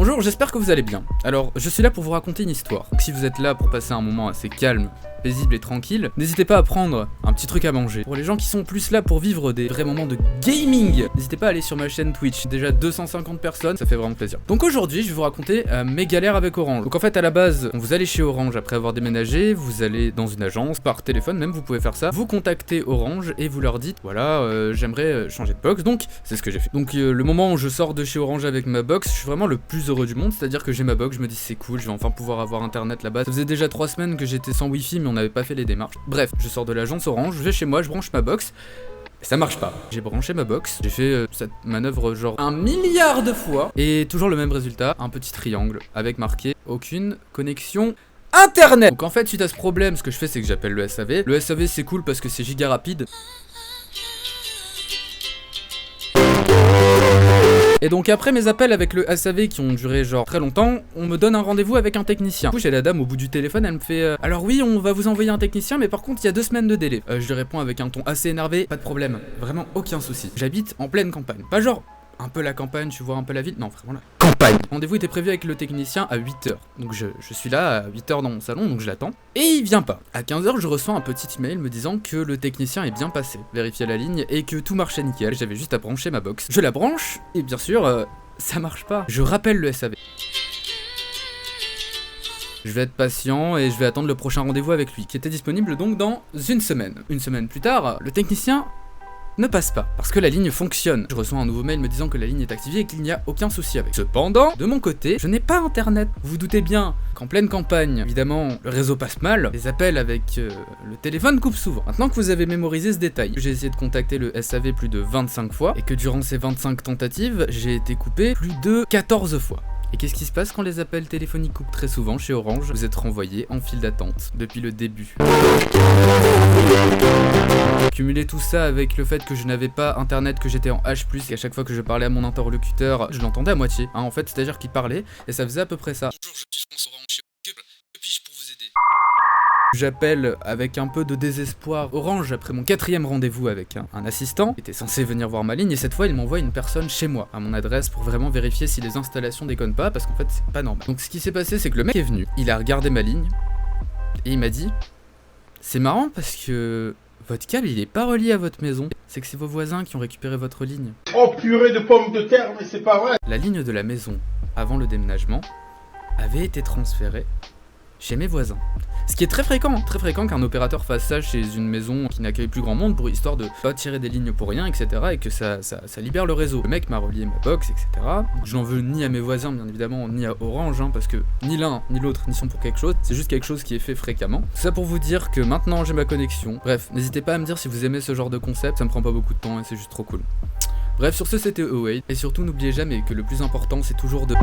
Bonjour, j'espère que vous allez bien. Alors, je suis là pour vous raconter une histoire. Donc, si vous êtes là pour passer un moment assez calme, paisible et tranquille, n'hésitez pas à prendre un petit truc à manger. Pour les gens qui sont plus là pour vivre des vrais moments de gaming, n'hésitez pas à aller sur ma chaîne Twitch. Déjà 250 personnes, ça fait vraiment plaisir. Donc aujourd'hui, je vais vous raconter mes galères avec Orange. Donc en fait, à la base, vous allez chez Orange après avoir déménagé, vous allez dans une agence, par téléphone même, vous pouvez faire ça. Vous contactez Orange et vous leur dites, voilà, j'aimerais changer de box. Donc, c'est ce que j'ai fait. Donc le moment où je sors de chez Orange avec ma box, je suis vraiment le plus heureux du monde. C'est-à-dire que j'ai ma box, je me dis c'est cool, je vais enfin pouvoir avoir internet là-bas. Ça faisait déjà 3 semaines que j'étais sans wifi, mais on n'avait pas fait les démarches. Bref, je sors de l'agence Orange, je vais chez moi, je branche ma box. Et ça marche pas. J'ai branché ma box, j'ai fait cette manœuvre genre 1 milliard de fois. Et toujours le même résultat, un petit triangle avec marqué aucune connexion internet. Donc en fait, suite à ce problème, ce que je fais, c'est que j'appelle le SAV. Le SAV, c'est cool parce que c'est giga rapide. Et donc après mes appels avec le SAV qui ont duré genre très longtemps, on me donne un rendez-vous avec un technicien. Du coup j'ai la dame au bout du téléphone, elle me fait alors oui, on va vous envoyer un technicien, mais par contre il y a 2 semaines de délai. Je lui réponds avec un ton assez énervé, pas de problème, vraiment aucun souci. J'habite en pleine campagne, pas genre un peu la campagne, tu vois un peu la ville, non vraiment la campagne. Rendez-vous était prévu avec le technicien à 8h. Donc je suis là à 8h dans mon salon, donc je l'attends. Et il vient pas. À 15h, je reçois un petit email me disant que le technicien est bien passé, vérifier la ligne et que tout marchait nickel. J'avais juste à brancher ma box. Je la branche et bien sûr, ça marche pas. Je rappelle le SAV. Je vais être patient et je vais attendre le prochain rendez-vous avec lui, qui était disponible donc dans une semaine. Une semaine plus tard, le technicien ne passe pas, parce que la ligne fonctionne. Je reçois un nouveau mail me disant que la ligne est activée et qu'il n'y a aucun souci avec. Cependant, de mon côté, je n'ai pas internet. Vous vous doutez bien qu'en pleine campagne, évidemment, le réseau passe mal, les appels avec le téléphone coupent souvent. Maintenant que vous avez mémorisé ce détail, j'ai essayé de contacter le SAV plus de 25 fois, et que durant ces 25 tentatives, j'ai été coupé plus de 14 fois. Et qu'est-ce qui se passe quand les appels téléphoniques coupent très souvent chez Orange? Vous êtes renvoyé en file d'attente depuis le début. Cumuler tout ça avec le fait que je n'avais pas internet, que j'étais en H+, qu'à chaque fois que je parlais à mon interlocuteur, je l'entendais à moitié. En fait, c'est-à-dire qu'il parlait, et ça faisait à peu près ça. Bonjour, je suis France Orange chez Occupe. Que puis-je pour vous aider? J'appelle avec un peu de désespoir Orange après mon 4e rendez-vous avec un assistant qui était censé venir voir ma ligne, et cette fois il m'envoie une personne chez moi à mon adresse pour vraiment vérifier si les installations déconnent pas, parce qu'en fait c'est pas normal. Donc ce qui s'est passé, c'est que le mec est venu, il a regardé ma ligne et il m'a dit c'est marrant parce que votre câble il est pas relié à votre maison, c'est que c'est vos voisins qui ont récupéré votre ligne. Oh purée de pommes de terre, mais c'est pas vrai. La ligne de la maison avant le déménagement avait été transférée chez mes voisins. Ce qui est très fréquent qu'un opérateur fasse ça chez une maison qui n'accueille plus grand monde pour histoire de pas tirer des lignes pour rien, etc. et que ça libère le réseau. Le mec m'a relié ma box, etc. Donc je n'en veux ni à mes voisins, bien évidemment, ni à Orange, parce que ni l'un ni l'autre n'y sont pour quelque chose. C'est juste quelque chose qui est fait fréquemment. Tout ça pour vous dire que maintenant j'ai ma connexion. Bref, n'hésitez pas à me dire si vous aimez ce genre de concept, ça me prend pas beaucoup de temps et c'est juste trop cool. Bref, sur ce c'était Await, et surtout n'oubliez jamais que le plus important c'est toujours de...